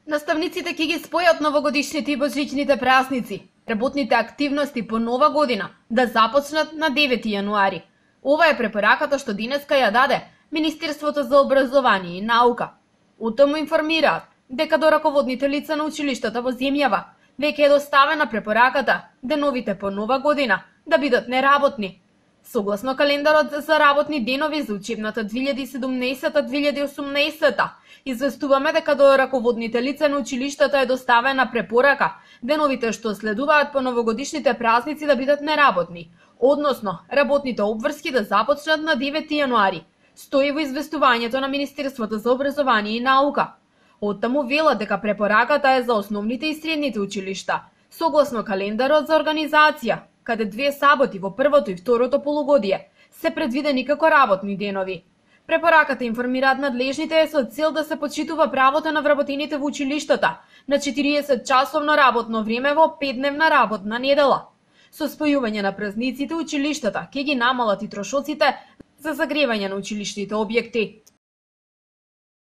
Наставниците ќе ги спојат новогодишните и божичните празници, работните активности по нова година да започнат на 9 јануари. Ова е препораката што денеска ја даде Министерството за образование и наука. Утаму информираат дека до раководните лица на училиштата во земјава веќе е доставена препораката деновите по нова година да бидат неработни. Согласно календарот за работни денови за учебната 2017-2018, известуваме дека до раководните лица на училиштата е доставена препорака деновите што следуваат по новогодишните празници да бидат неработни, односно работните обврски да започнат на 9 јануари, стои во известувањето на Министерството за образование и наука. Оттаму велат дека препораката е за основните и средните училишта, согласно календарот за организација, каде 2 саботи во првото и второто полугодие се предвидени како работни денови. Препораката информираат надлежните со цел да се почитува правото на вработените во училиштата на 40-часовно работно време во 5-дневна работна недела. Со спојување на празниците, училиштата ќе ги намалат и трошоците за загревање на училишните објекти.